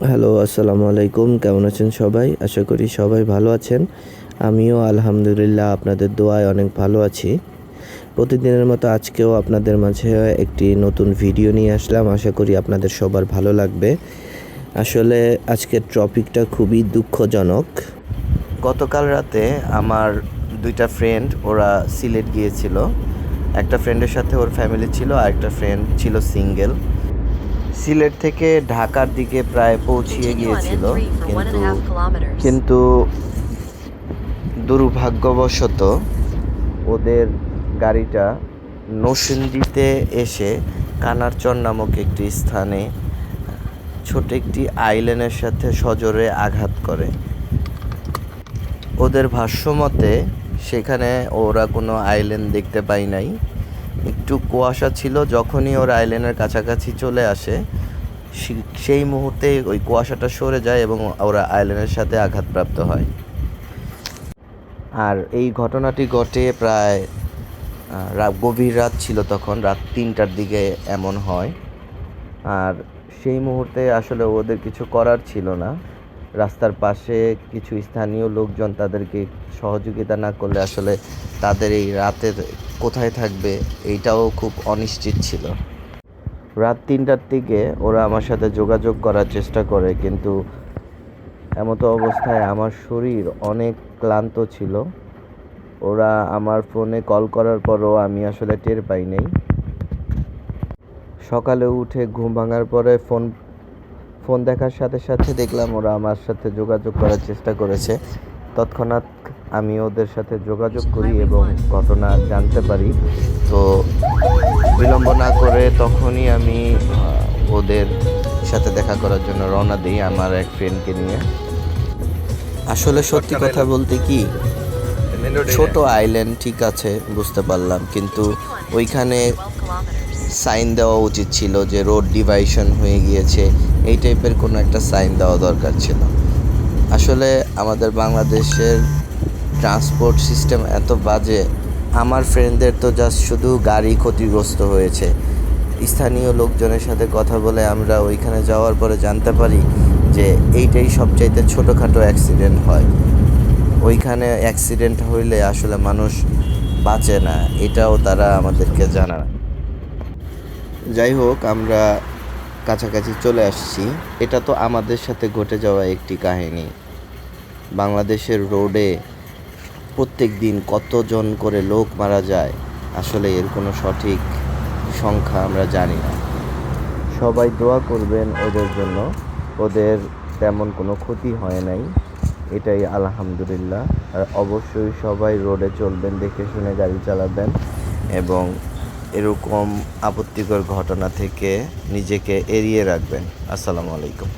Hello, আসসালামু আলাইকুম। কেমন আছেন সবাই? আশা করি সবাই ভালো আছেন। আমিও আলহামদুলিল্লাহ আপনাদের দোয়ায় অনেক ভালো আছি। প্রতিদিনের মতো আজকেও আপনাদের মাঝে একটি নতুন ভিডিও নিয়ে আসলাম। আশা করি আপনাদের সবার ভালো লাগবে। আসলে আজকের টপিকটা খুবই দুঃখজনক। গতকাল রাতে আমার ২ টা ফ্রেন্ড ওরা সিলেট গিয়েছিল। একটা ফ্রেন্ডের সাথে ওর ফ্যামিলি ছিল, আরেকটা ফ্রেন্ড ছিল সিঙ্গেল। সিলেট থেকে ঢাকার দিকে প্রায় পৌঁছিয়ে গিয়েছিল, কিন্তু কিন্তু দুর্ভাগ্যবশত ওদের গাড়িটা নরসিংদীতে এসে কানারচর নামক একটি স্থানে ছোট একটি আইল্যান্ডের সাথে সজোরে আঘাত করে। ওদের ভাষ্যমতে সেখানে ওরা কোনো আইল্যান্ড দেখতে পায় নাই। একটু কুয়াশা ছিল, যখনই ওরা আইল্যান্ডের কাছাকাছি চলে আসে সেই মুহূর্তে ওই কুয়াশাটা সরে যায় এবং ওরা আইল্যান্ডের সাথে আঘাতপ্রাপ্ত হয়। আর এই ঘটনাটি ঘটে প্রায় গভীর রাত ছিল, তখন রাত ৩টার দিকে এমন হয়। আর সেই মুহূর্তে আসলে ওদের কিছু করার ছিল না। রাস্তার পাশে কিছু স্থানীয় লোকজন তাদেরকে সহযোগিতা না করলে আসলে তাদের এই রাতের কোথায় থাকবে এইটাও খুব অনিশ্চিত ছিল। রাত ৩টার দিকে ওরা আমার সাথে যোগাযোগ করার চেষ্টা করে, কিন্তু এমতো অবস্থায় আমার শরীর অনেক ক্লান্ত ছিল। ওরা আমার ফোনে কল করার পরও আমি আসলে টের পাই নাই। সকালে উঠে ঘুম ভাঙার পরে ফোন দেখার সাথে সাথে দেখলাম ওরা আমার সাথে যোগাযোগ করার চেষ্টা করেছে। তৎক্ষণাৎ আমি ওদের সাথে যোগাযোগ করি এবং ঘটনা জানতে পারি। তো বিলম্ব না করে তখনই আমি ওদের সাথে দেখা করার জন্য রওনা দিই আমার এক ফ্রেন্ডকে নিয়ে। আসলে সত্যি কথা বলতে কি, ছোট আইল্যান্ড ঠিক আছে, বুঝতে পারলাম, কিন্তু ওইখানে সাইন দেওয়া উচিত ছিল যে রোড ডিভাইশন হয়ে গিয়েছে, এই টাইপের কোনো একটা সাইন দেওয়া দরকার ছিল। আসলে আমাদের বাংলাদেশের ট্রান্সপোর্ট সিস্টেম এত বাজে। আমার ফ্রেন্ডদের তো জাস্ট শুধু গাড়ি ক্ষতিগ্রস্ত হয়েছে। স্থানীয় লোকজনের সাথে কথা বলে আমরা ওইখানে যাওয়ার পরে জানতে পারি যে এইটাই সবচাইতে ছোটোখাটো অ্যাক্সিডেন্ট হয়। ওইখানে অ্যাক্সিডেন্ট হইলে আসলে মানুষ বাঁচে না, এটাও তারা আমাদেরকে জানায়। যাই হোক, আমরা কাছাকাছি চলে আসছি। এটা তো আমাদের সাথে ঘটে যাওয়া একটি কাহিনী। বাংলাদেশের রোডে প্রত্যেক দিন কতজন করে লোক মারা যায়, আসলে এর কোনো সঠিক সংখ্যা আমরা জানি না। সবাই দোয়া করবেন ওদের জন্য, ওদের তেমন কোনো ক্ষতি হয় নাই, এটাই আলহামদুলিল্লাহ। আর অবশ্যই সবাই রোডে চলবেন, দেখে শুনে গাড়ি চালাবেন এবং এরকম আপত্তিকর ঘটনা থেকে নিজেকে এড়িয়ে রাখবেন। আসসালামু আলাইকুম।